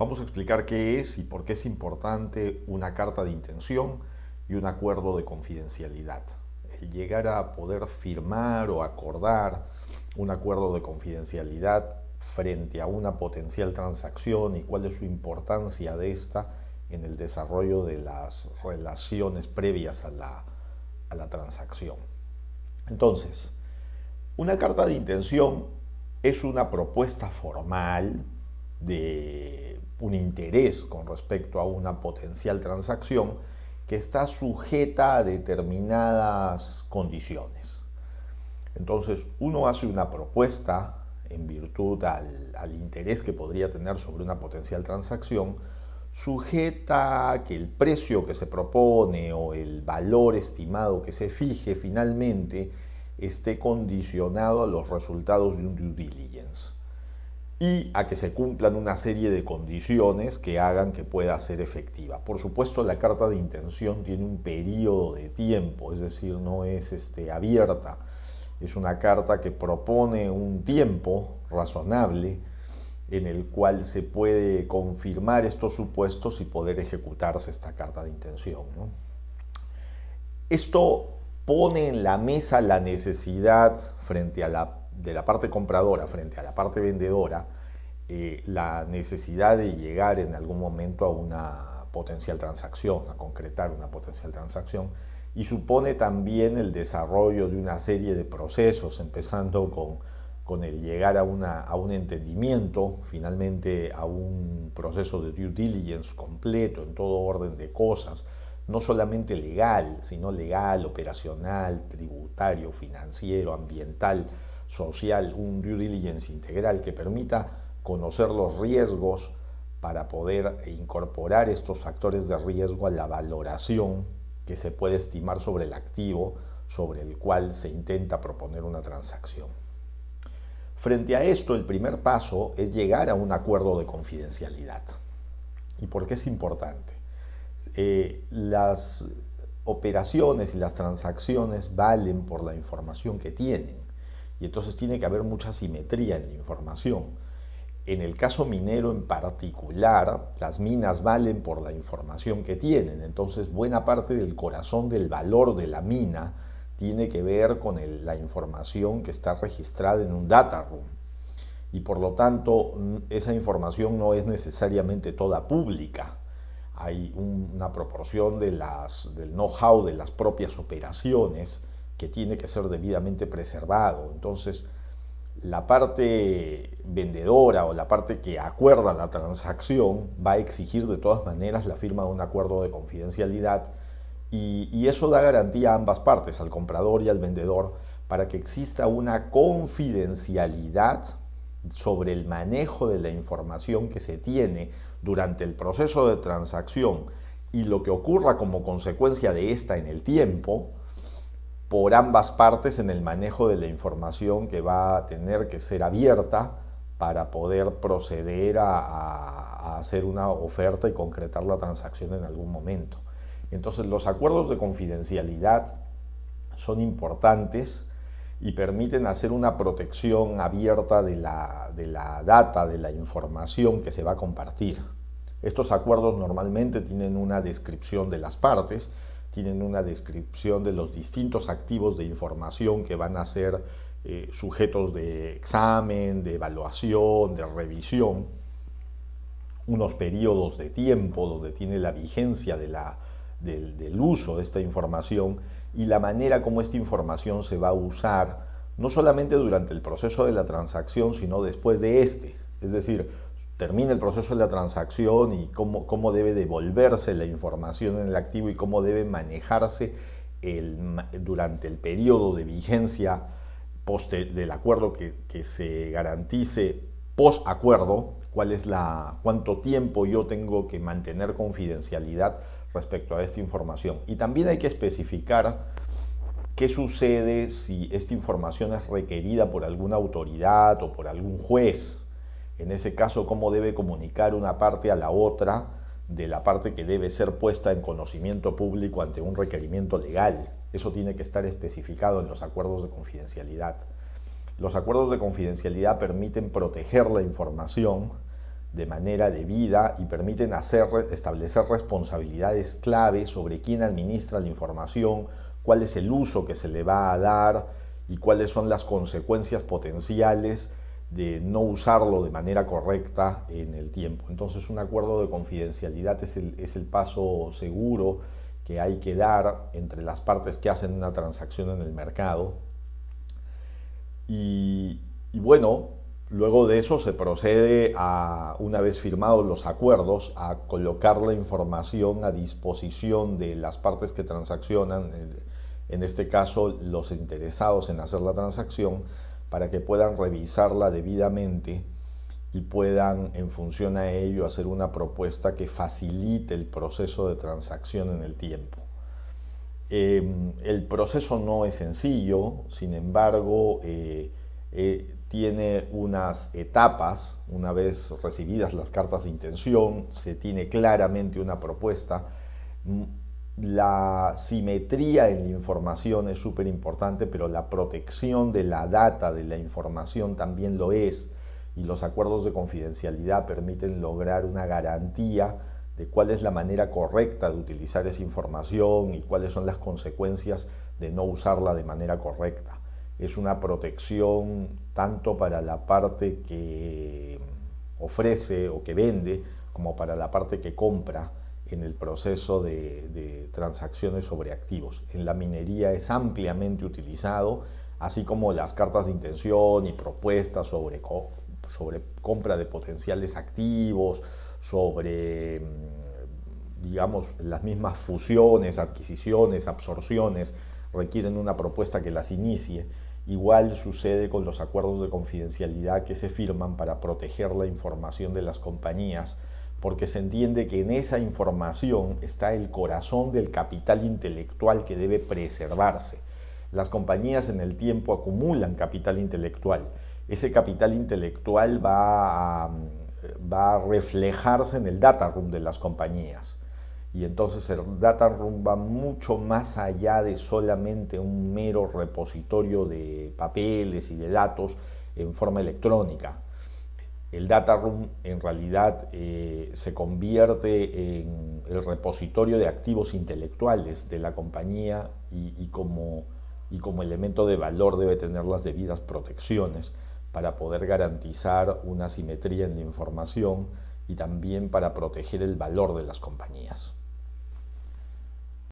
Vamos a explicar qué es y por qué es importante una carta de intención y un acuerdo de confidencialidad. El llegar a poder firmar o acordar un acuerdo de confidencialidad frente a una potencial transacción y cuál es su importancia de esta en el desarrollo de las relaciones previas a la transacción. Entonces, una carta de intención es una propuesta formal de un interés con respecto a una potencial transacción que está sujeta a determinadas condiciones. Entonces, uno hace una propuesta en virtud al interés que podría tener sobre una potencial transacción, sujeta a que el precio que se propone o el valor estimado que se fije finalmente esté condicionado a los resultados de un due diligence y a que se cumplan una serie de condiciones que hagan que pueda ser efectiva. Por supuesto, la carta de intención tiene un periodo de tiempo, es decir, no es abierta. Es una carta que propone un tiempo razonable en el cual se puede confirmar estos supuestos y poder ejecutarse esta carta de intención, ¿no? Esto pone en la mesa la necesidad frente a de la parte compradora frente a la parte vendedora, la necesidad de llegar en algún momento a una potencial transacción, a concretar una potencial transacción, y supone también el desarrollo de una serie de procesos, empezando con el llegar a un entendimiento, finalmente a un proceso de due diligence completo en todo orden de cosas, no solamente legal, sino legal, operacional, tributario, financiero, ambiental, social, un due diligence integral que permita conocer los riesgos para poder incorporar estos factores de riesgo a la valoración que se puede estimar sobre el activo sobre el cual se intenta proponer una transacción. Frente a esto, el primer paso es llegar a un acuerdo de confidencialidad. ¿Y por qué es importante? Las operaciones y las transacciones valen por la información que tienen, y entonces tiene que haber mucha simetría en la información. En el caso minero en particular, las minas valen por la información que tienen, entonces buena parte del corazón del valor de la mina tiene que ver con la información que está registrada en un data room, y por lo tanto esa información no es necesariamente toda pública. Hay una proporción del know-how de las propias operaciones que tiene que ser debidamente preservado. Entonces, la parte vendedora o la parte que acuerda la transacción va a exigir de todas maneras la firma de un acuerdo de confidencialidad, y eso da garantía a ambas partes, al comprador y al vendedor, para que exista una confidencialidad sobre el manejo de la información que se tiene durante el proceso de transacción y lo que ocurra como consecuencia de esta en el tiempo, por ambas partes en el manejo de la información que va a tener que ser abierta para poder proceder a hacer una oferta y concretar la transacción en algún momento. Entonces, los acuerdos de confidencialidad son importantes y permiten hacer una protección abierta de la data, de la información que se va a compartir. Estos acuerdos normalmente tienen una descripción de las partes, tienen una descripción de los distintos activos de información que van a ser sujetos de examen, de evaluación, de revisión, unos periodos de tiempo donde tiene la vigencia del uso de esta información y la manera como esta información se va a usar, no solamente durante el proceso de la transacción, sino después de este. Es decir, termina el proceso de la transacción y cómo debe devolverse la información en el activo y cómo debe manejarse durante el periodo de vigencia del acuerdo que se garantice post acuerdo, cuánto tiempo yo tengo que mantener confidencialidad respecto a esta información. Y también hay que especificar qué sucede si esta información es requerida por alguna autoridad o por algún juez. En ese caso, cómo debe comunicar una parte a la otra de la parte que debe ser puesta en conocimiento público ante un requerimiento legal. Eso tiene que estar especificado en los acuerdos de confidencialidad. Los acuerdos de confidencialidad permiten proteger la información de manera debida y permiten establecer responsabilidades clave sobre quién administra la información, cuál es el uso que se le va a dar y cuáles son las consecuencias potenciales de no usarlo de manera correcta en el tiempo. Entonces, un acuerdo de confidencialidad es el paso seguro que hay que dar entre las partes que hacen una transacción en el mercado. Y bueno, luego de eso se procede a, una vez firmados los acuerdos, a colocar la información a disposición de las partes que transaccionan, en este caso los interesados en hacer la transacción, para que puedan revisarla debidamente y puedan, en función a ello, hacer una propuesta que facilite el proceso de transacción en el tiempo. El proceso no es sencillo, sin embargo, tiene unas etapas. Una vez recibidas las cartas de intención, se tiene claramente una propuesta. La simetría en la información es súper importante, pero la protección de la data, de la información, también lo es, y los acuerdos de confidencialidad permiten lograr una garantía de cuál es la manera correcta de utilizar esa información y cuáles son las consecuencias de no usarla de manera correcta. Es una protección tanto para la parte que ofrece o que vende, como para la parte que compra en el proceso de transacciones sobre activos. En la minería es ampliamente utilizado, así como las cartas de intención y propuestas sobre compra de potenciales activos, sobre, digamos, las mismas fusiones, adquisiciones, absorciones, requieren una propuesta que las inicie. Igual sucede con los acuerdos de confidencialidad que se firman para proteger la información de las compañías, porque se entiende que en esa información está el corazón del capital intelectual que debe preservarse. Las compañías en el tiempo acumulan capital intelectual. Ese capital intelectual va a reflejarse en el data room de las compañías. Y entonces el data room va mucho más allá de solamente un mero repositorio de papeles y de datos en forma electrónica. El data room en realidad se convierte en el repositorio de activos intelectuales de la compañía y como elemento de valor debe tener las debidas protecciones para poder garantizar una simetría en la información y también para proteger el valor de las compañías.